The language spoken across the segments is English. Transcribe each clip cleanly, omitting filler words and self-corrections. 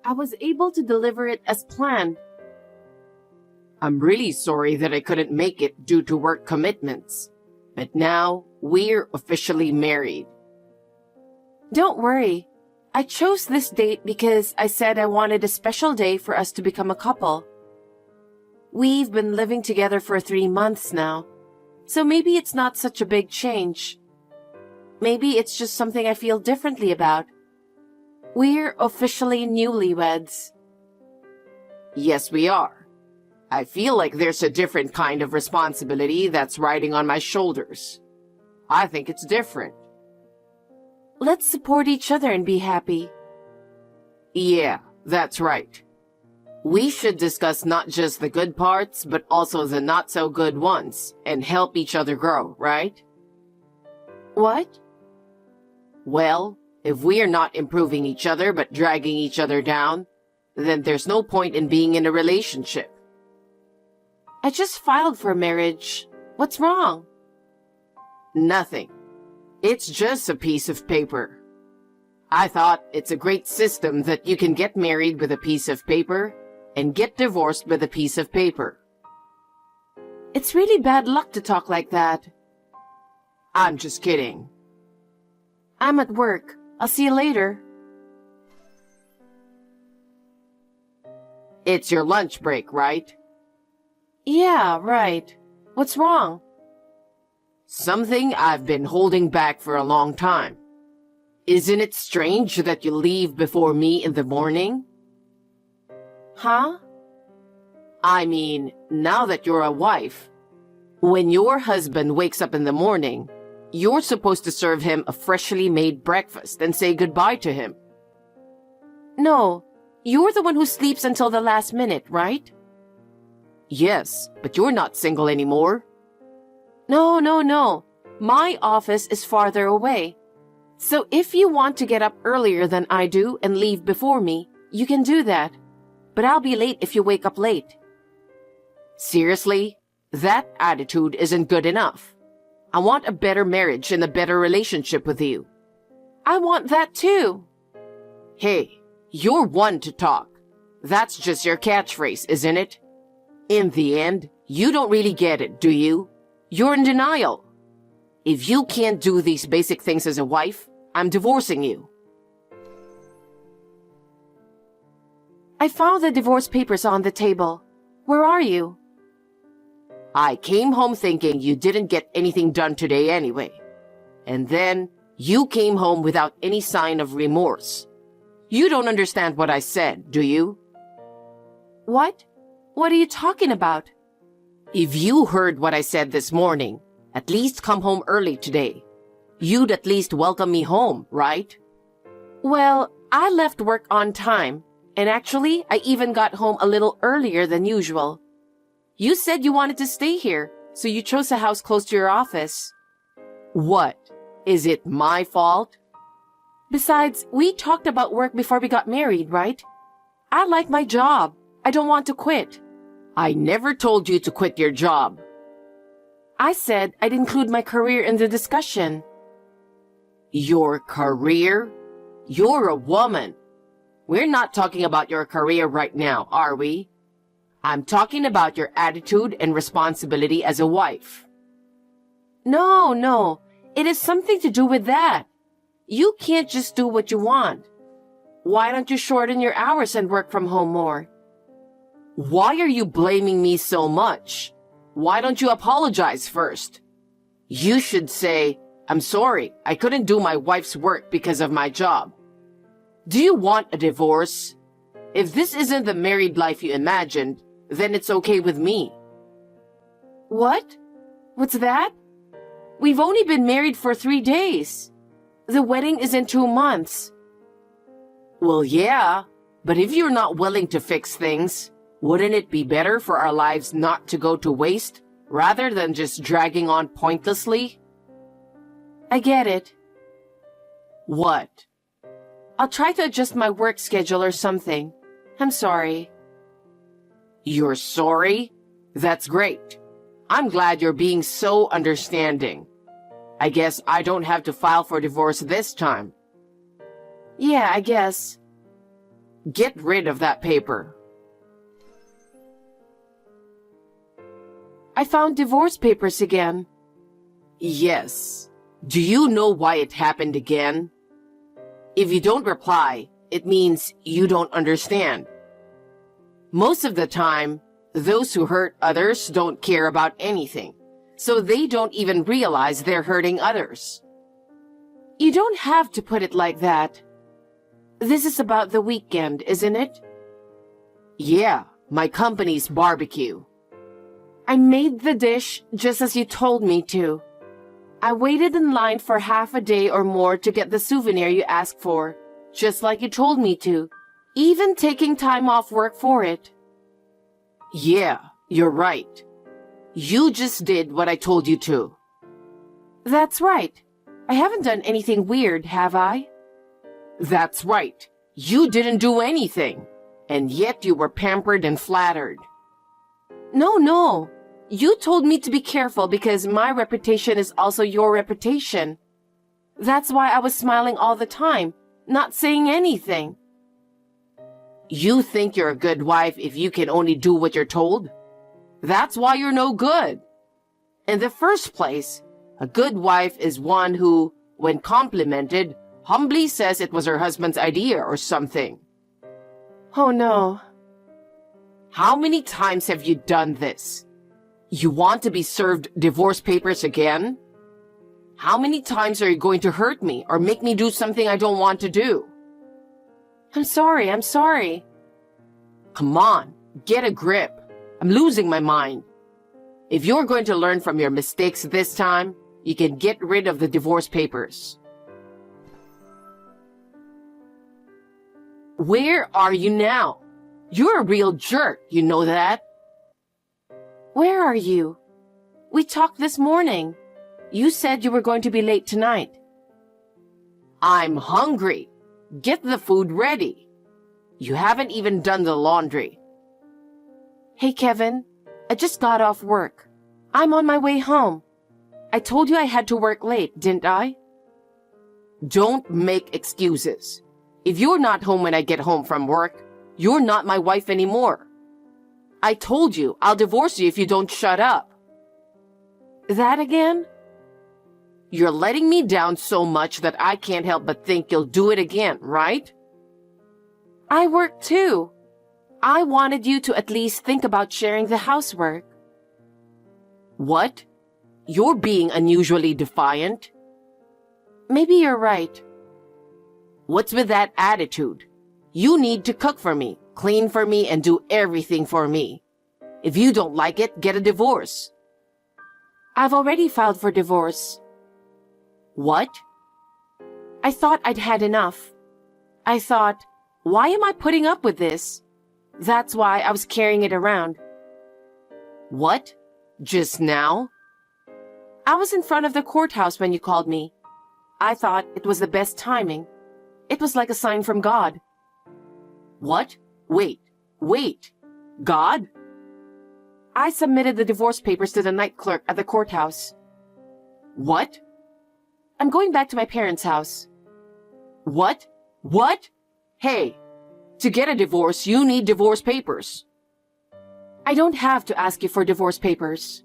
I was able to deliver it as planned. I'm really sorry that I couldn't make it due to work commitments. But now, we're officially married. Don't worry. I chose this date because I said I wanted a special day for us to become a couple. We've been living together for 3 months now, so maybe it's not such a big change. Maybe it's just something I feel differently about. We're officially newlyweds. Yes, we are. I feel like there's a different kind of responsibility that's riding on my shoulders. I think it's different. Let's support each other and be happy. Yeah, that's right. We should discuss not just the good parts, but also the not-so-good ones, and help each other grow, right? What? Well, if we are not improving each other but dragging each other down, then there's no point in being in a relationship. I just filed for marriage. What's wrong? Nothing. It's just a piece of paper. I thought it's a great system that you can get married with a piece of paper and get divorced with a piece of paper. It's really bad luck to talk like that. I'm just kidding. I'm at work. I'll see you later. It's your lunch break, right? Yeah, right. What's wrong? Something I've been holding back for a long time. Isn't it strange that you leave before me in the morning? Huh? I mean, now that you're a wife, when your husband wakes up in the morning, you're supposed to serve him a freshly made breakfast and say goodbye to him. No, you're the one who sleeps until the last minute, right? Yes, but you're not single anymore. No. My office is farther away. So if you want to get up earlier than I do and leave before me, you can do that. But I'll be late if you wake up late. Seriously? That attitude isn't good enough. I want a better marriage and a better relationship with you. I want that too. Hey, you're one to talk. That's just your catchphrase, isn't it? In the end, you don't really get it, do you? You're in denial. If you can't do these basic things as a wife, I'm divorcing you. I found the divorce papers on the table. Where are you? I came home thinking you didn't get anything done today anyway. And then you came home without any sign of remorse. You don't understand what I said, do you? What? What are you talking about? If you heard what I said this morning, at least come home early today. You'd at least welcome me home, right? Well, I left work on time, and actually, I even got home a little earlier than usual. You said you wanted to stay here, so you chose a house close to your office. What? Is it my fault? Besides, we talked about work before we got married, right? I like my job. I don't want to quit. I never told you to quit your job. I said I'd include my career in the discussion. Your career? You're a woman. We're not talking about your career right now, are we? I'm talking about your attitude and responsibility as a wife. No. It has something to do with that. You can't just do what you want. Why don't you shorten your hours and work from home more? Why are you blaming me so much? Why don't you apologize first? You should say, I'm sorry, I couldn't do my wife's work because of my job. Do you want a divorce? If this isn't the married life you imagined, then it's okay with me. What? What's that? We've only been married for 3 days. The wedding is in 2 months. Well, yeah, but if you're not willing to fix things, wouldn't it be better for our lives not to go to waste rather than just dragging on pointlessly? I get it. What? I'll try to adjust my work schedule or something. I'm sorry. You're sorry? That's great. I'm glad you're being so understanding. I guess I don't have to file for divorce this time. Yeah, I guess. Get rid of that paper. I found divorce papers again. Yes. Do you know why it happened again? If you don't reply, it means you don't understand. Most of the time, those who hurt others don't care about anything, so they don't even realize they're hurting others. You don't have to put it like that. This is about the weekend, isn't it? Yeah, my company's barbecue. I made the dish just as you told me to. I waited in line for half a day or more to get the souvenir you asked for, just like you told me to, even taking time off work for it. Yeah, you're right. You just did what I told you to. That's right. I haven't done anything weird, have I? That's right. You didn't do anything, and yet you were pampered and flattered. No. You told me to be careful because my reputation is also your reputation. That's why I was smiling all the time, not saying anything. You think you're a good wife if you can only do what you're told? That's why you're no good. In the first place, a good wife is one who, when complimented, humbly says it was her husband's idea or something. Oh no. How many times have you done this? You want to be served divorce papers again? How many times are you going to hurt me or make me do something I don't want to do? I'm sorry. Come on, get a grip. I'm losing my mind. If you're going to learn from your mistakes this time, you can get rid of the divorce papers. Where are you now? You're a real jerk, you know that? Where are you? We talked this morning. You said you were going to be late tonight. I'm hungry. Get the food ready. You haven't even done the laundry. Hey, Kevin, I just got off work. I'm on my way home. I told you I had to work late, didn't I? Don't make excuses. If you're not home when I get home from work, you're not my wife anymore. I told you I'll divorce you if you don't shut up. That again? You're letting me down so much that I can't help but think you'll do it again, right? I work too. I wanted you to at least think about sharing the housework. What? You're being unusually defiant. Maybe you're right. What's with that attitude? You need to cook for me, clean for me, and do everything for me. If you don't like it, get a divorce. I've already filed for divorce. What? I thought I'd had enough. I thought, why am I putting up with this? That's why I was carrying it around. What? Just now? I was in front of the courthouse when you called me. I thought it was the best timing. It was like a sign from God. What? Wait. God? I submitted the divorce papers to the night clerk at the courthouse. What? I'm going back to my parents' house. What? Hey, to get a divorce, you need divorce papers. I don't have to ask you for divorce papers.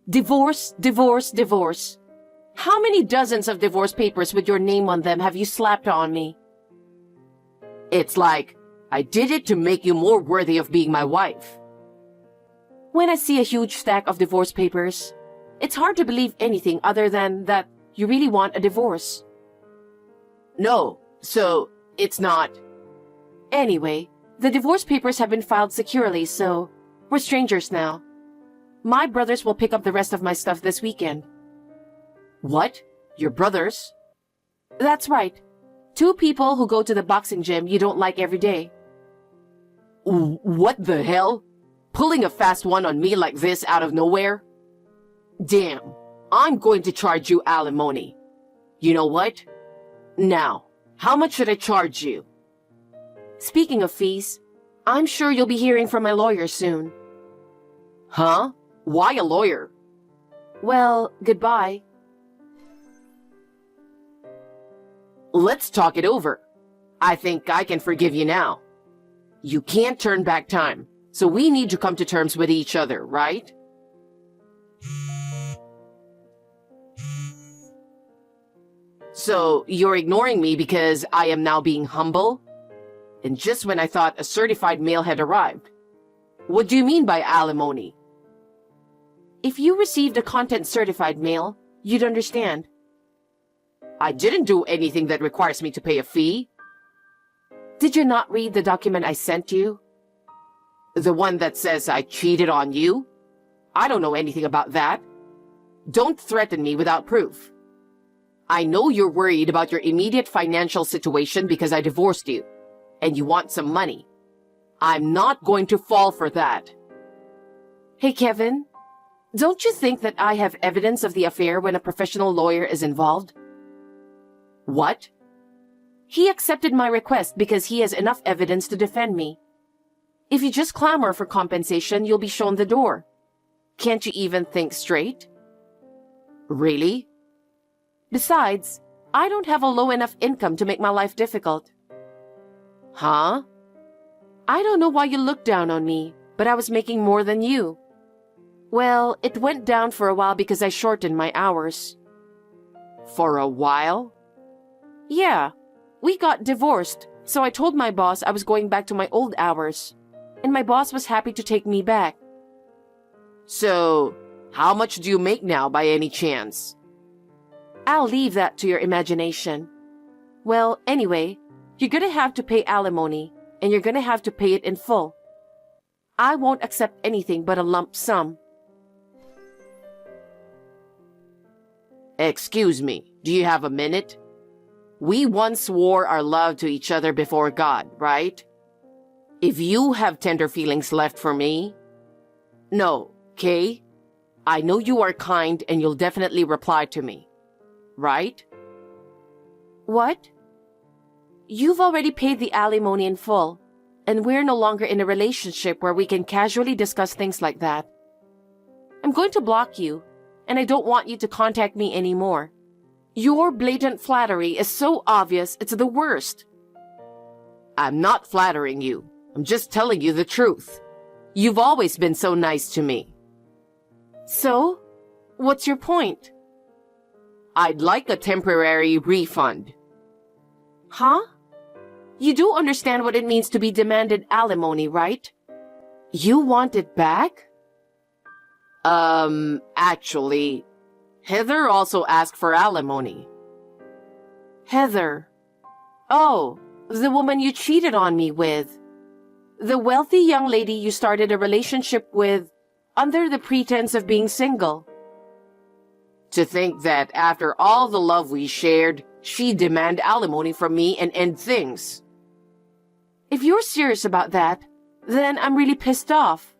Divorce. How many dozens of divorce papers with your name on them have you slapped on me? It's like, I did it to make you more worthy of being my wife. When I see a huge stack of divorce papers, it's hard to believe anything other than that you really want a divorce. No, so it's not. Anyway, the divorce papers have been filed securely, so we're strangers now. My brothers will pick up the rest of my stuff this weekend. What? Your brothers? That's right. 2 people who go to the boxing gym you don't like every day. What the hell? Pulling a fast one on me like this out of nowhere? Damn, I'm going to charge you alimony. You know what? Now, how much should I charge you? Speaking of fees, I'm sure you'll be hearing from my lawyer soon. Huh? Why a lawyer? Well, goodbye. Let's talk it over. I think I can forgive you now. You can't turn back time, so we need to come to terms with each other, right? So, you're ignoring me because I am now being humble? And just when I thought a certified mail had arrived. What do you mean by alimony? If you received a content-certified mail, you'd understand. I didn't do anything that requires me to pay a fee. Did you not read the document I sent you? The one that says I cheated on you? I don't know anything about that. Don't threaten me without proof. I know you're worried about your immediate financial situation because I divorced you, and you want some money. I'm not going to fall for that. Hey, Kevin, don't you think that I have evidence of the affair when a professional lawyer is involved? What? He accepted my request because he has enough evidence to defend me. If you just clamor for compensation, you'll be shown the door. Can't you even think straight? Really? Besides, I don't have a low enough income to make my life difficult. Huh? I don't know why you look down on me, but I was making more than you. Well, it went down for a while because I shortened my hours. For a while? Yeah. We got divorced, so I told my boss I was going back to my old hours. And my boss was happy to take me back. So, how much do you make now by any chance? I'll leave that to your imagination. Well, anyway, you're gonna have to pay alimony, and you're gonna have to pay it in full. I won't accept anything but a lump sum. Excuse me, do you have a minute? We once swore our love to each other before God, right? If you have tender feelings left for me... No, Kay? I know you are kind and you'll definitely reply to me. Right? What? You've already paid the alimony in full, and we're no longer in a relationship where we can casually discuss things like that. I'm going to block you, and I don't want you to contact me anymore. Your blatant flattery is so obvious, it's the worst. I'm not flattering you. I'm just telling you the truth. You've always been so nice to me. So? What's your point? I'd like a temporary refund. Huh? You do understand what it means to be demanded alimony, right? You want it back? Actually, Heather also asked for alimony. Heather. Oh, the woman you cheated on me with. The wealthy young lady you started a relationship with under the pretense of being single. To think that after all the love we shared, she'd demand alimony from me and end things. If you're serious about that, then I'm really pissed off.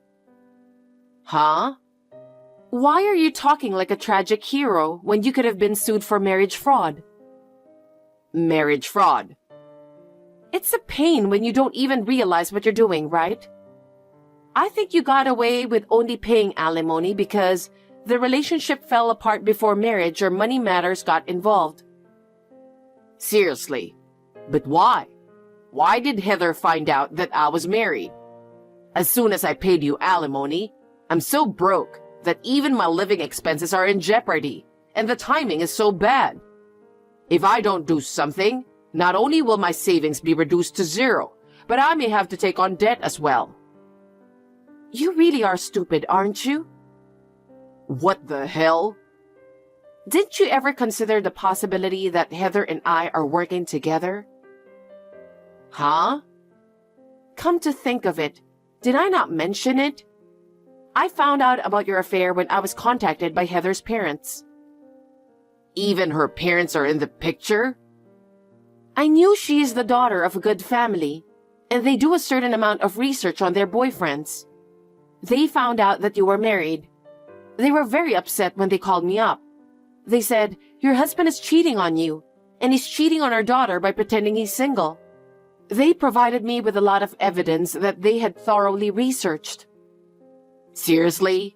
Huh? Why are you talking like a tragic hero when you could have been sued for marriage fraud? Marriage fraud. It's a pain when you don't even realize what you're doing, right? I think you got away with only paying alimony because the relationship fell apart before marriage or money matters got involved. Seriously. But why? Why did Heather find out that I was married? As soon as I paid you alimony, I'm so broke that even my living expenses are in jeopardy, and the timing is so bad. If I don't do something, not only will my savings be reduced to zero, but I may have to take on debt as well. You really are stupid, aren't you? What the hell? Didn't you ever consider the possibility that Heather and I are working together? Huh? Come to think of it, did I not mention it? I found out about your affair when I was contacted by Heather's parents. Even her parents are in the picture? I knew she is the daughter of a good family, and they do a certain amount of research on their boyfriends. They found out that you were married. They were very upset when they called me up. They said, your husband is cheating on you, and he's cheating on our daughter by pretending he's single. They provided me with a lot of evidence that they had thoroughly researched. Seriously?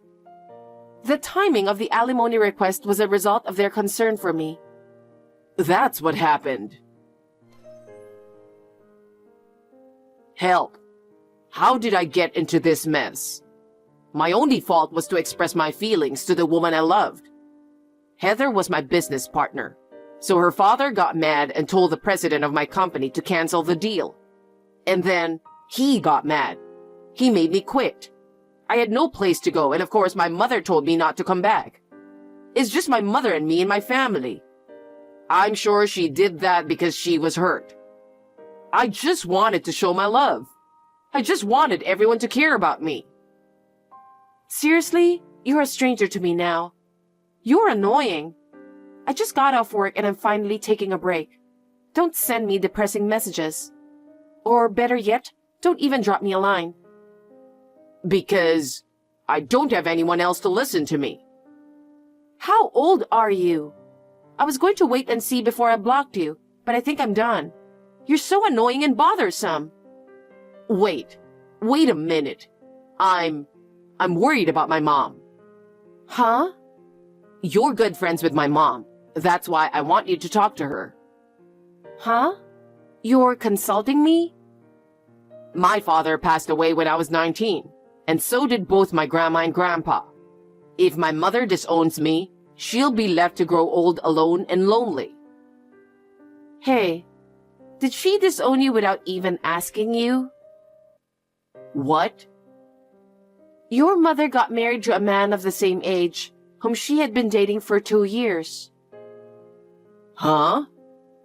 The timing of the alimony request was a result of their concern for me. That's what happened. Help. How did I get into this mess? My only fault was to express my feelings to the woman I loved. Heather was my business partner, so her father got mad and told the president of my company to cancel the deal. And then he got mad. He made me quit. I had no place to go, and of course my mother told me not to come back. It's just my mother and me and my family. I'm sure she did that because she was hurt. I just wanted to show my love. I just wanted everyone to care about me. Seriously? You're a stranger to me now. You're annoying. I just got off work and I'm finally taking a break. Don't send me depressing messages. Or better yet, don't even drop me a line. Because I don't have anyone else to listen to me. How old are you? I was going to wait and see before I blocked you, but I think I'm done. You're so annoying and bothersome. Wait a minute. I'm worried about my mom. Huh? You're good friends with my mom. That's why I want you to talk to her. Huh? You're consulting me? My father passed away when I was 19, and so did both my grandma and grandpa. If my mother disowns me, she'll be left to grow old alone and lonely. Hey, did she disown you without even asking you? What? Your mother got married to a man of the same age, whom she had been dating for 2 years. Huh?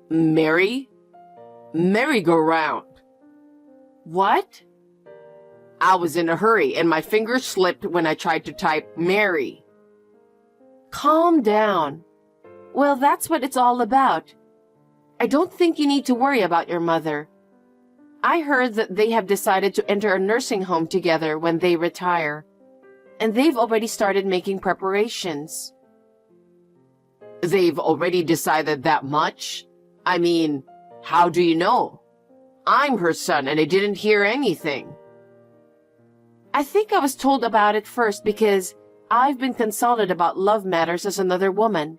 Merry-go-round. What? I was in a hurry and my fingers slipped when I tried to type Mary. Calm down. Well, that's what it's all about. I don't think you need to worry about your mother. I heard that they have decided to enter a nursing home together when they retire, and they've already started making preparations. They've already decided that much? I mean, how do you know? I'm her son and I didn't hear anything. I think I was told about it first because I've been consulted about love matters as another woman.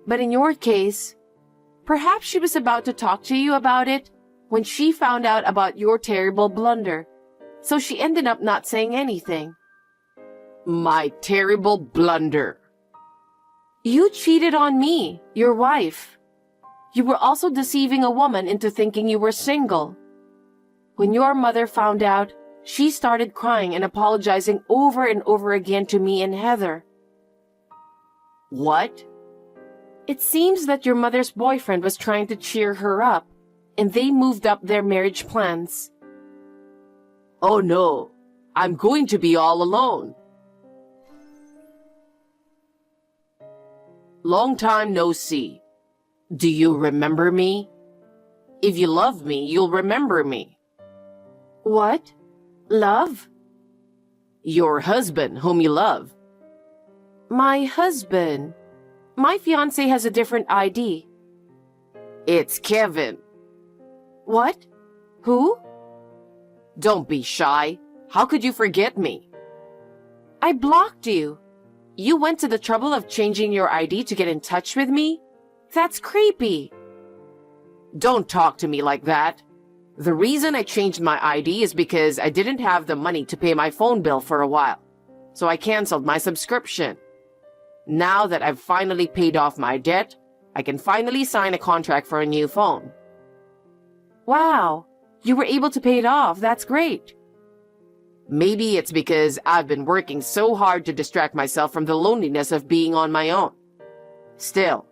But in your case, perhaps she was about to talk to you about it when she found out about your terrible blunder, so she ended up not saying anything. My terrible blunder. You cheated on me, your wife. You were also deceiving a woman into thinking you were single. When your mother found out, she started crying and apologizing over and over again to me and Heather. What? It seems that your mother's boyfriend was trying to cheer her up, and they moved up their marriage plans. Oh no, I'm going to be all alone. Long time no see. Do you remember me? If you love me, you'll remember me. What? Love? Your husband, whom you love. My husband. My fiancé has a different ID. It's Kevin. What? Who? Don't be shy. How could you forget me? I blocked you. You went to the trouble of changing your ID to get in touch with me? That's creepy. Don't talk to me like that. The reason I changed my ID is because I didn't have the money to pay my phone bill for a while, so I canceled my subscription. Now that I've finally paid off my debt, I can finally sign a contract for a new phone. Wow, you were able to pay it off. That's great. Maybe it's because I've been working so hard to distract myself from the loneliness of being on my own. Still,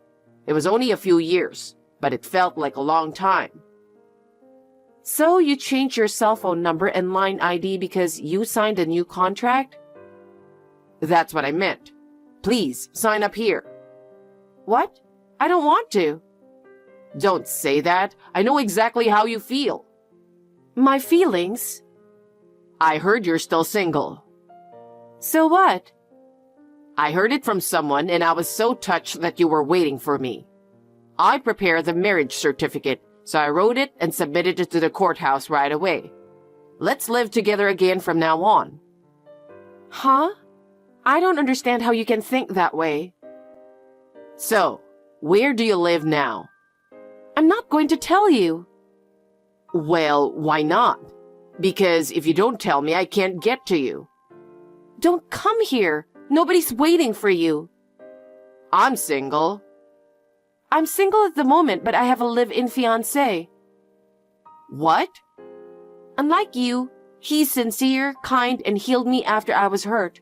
it was only a few years, but it felt like a long time. So you changed your cell phone number and line ID because you signed a new contract? That's what I meant. Please, sign up here. What? I don't want to. Don't say that. I know exactly how you feel. My feelings? I heard you're still single. So what? I heard it from someone and I was so touched that you were waiting for me. I prepared the marriage certificate, so I wrote it and submitted it to the courthouse right away. Let's live together again from now on. Huh? I don't understand how you can think that way. So, where do you live now? I'm not going to tell you. Well, why not? Because if you don't tell me, I can't get to you. Don't come here. Nobody's waiting for you. I'm single. I'm single at the moment, but I have a live-in fiancé. What? Unlike you, he's sincere, kind, and healed me after I was hurt.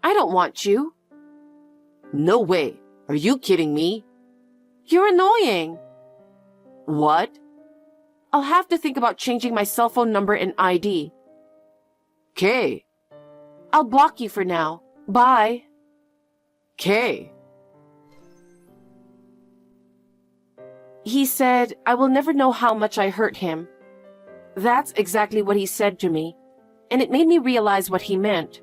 I don't want you. No way. Are you kidding me? You're annoying. What? I'll have to think about changing my cell phone number and ID. Kay. I'll block you for now. Bye. Kay. He said, I will never know how much I hurt him. That's exactly what he said to me, and it made me realize what he meant.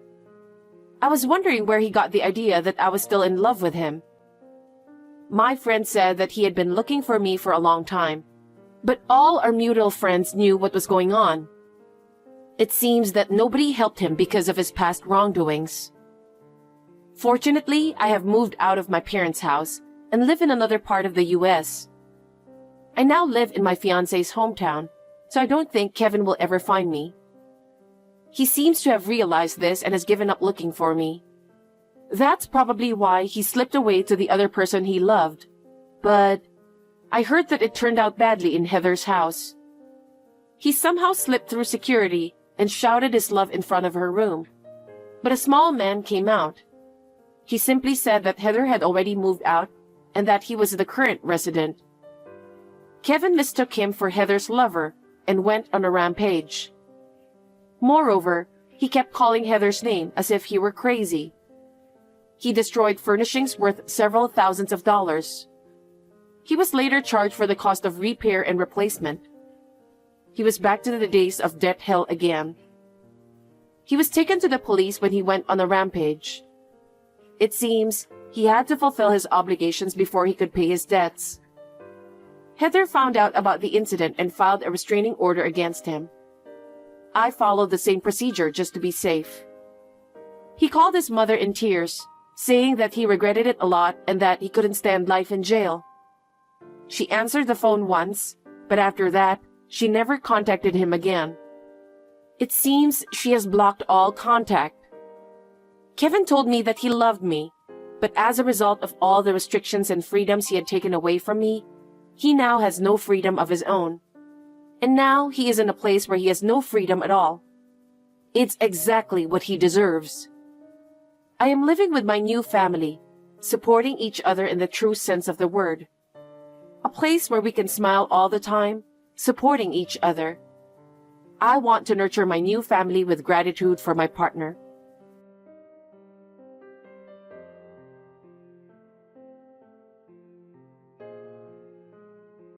I was wondering where he got the idea that I was still in love with him. My friend said that he had been looking for me for a long time, but all our mutual friends knew what was going on. It seems that nobody helped him because of his past wrongdoings. Fortunately, I have moved out of my parents' house and live in another part of the U.S. I now live in my fiancé's hometown, so I don't think Kevin will ever find me. He seems to have realized this and has given up looking for me. That's probably why he slipped away to the other person he loved. But I heard that it turned out badly in Heather's house. He somehow slipped through security and shouted his love in front of her room. But a small man came out. He simply said that Heather had already moved out and that he was the current resident. Kevin mistook him for Heather's lover and went on a rampage. Moreover, he kept calling Heather's name as if he were crazy. He destroyed furnishings worth several thousands of dollars. He was later charged for the cost of repair and replacement. He was back to the days of debt hell again. He was taken to the police when he went on a rampage. It seems he had to fulfill his obligations before he could pay his debts. Heather found out about the incident and filed a restraining order against him. I followed the same procedure just to be safe. He called his mother in tears, saying that he regretted it a lot and that he couldn't stand life in jail. She answered the phone once, but after that, she never contacted him again. It seems she has blocked all contact. Kevin told me that he loved me, but as a result of all the restrictions and freedoms he had taken away from me, he now has no freedom of his own. And now he is in a place where he has no freedom at all. It's exactly what he deserves. I am living with my new family, supporting each other in the true sense of the word. A place where we can smile all the time, supporting each other. I want to nurture my new family with gratitude for my partner.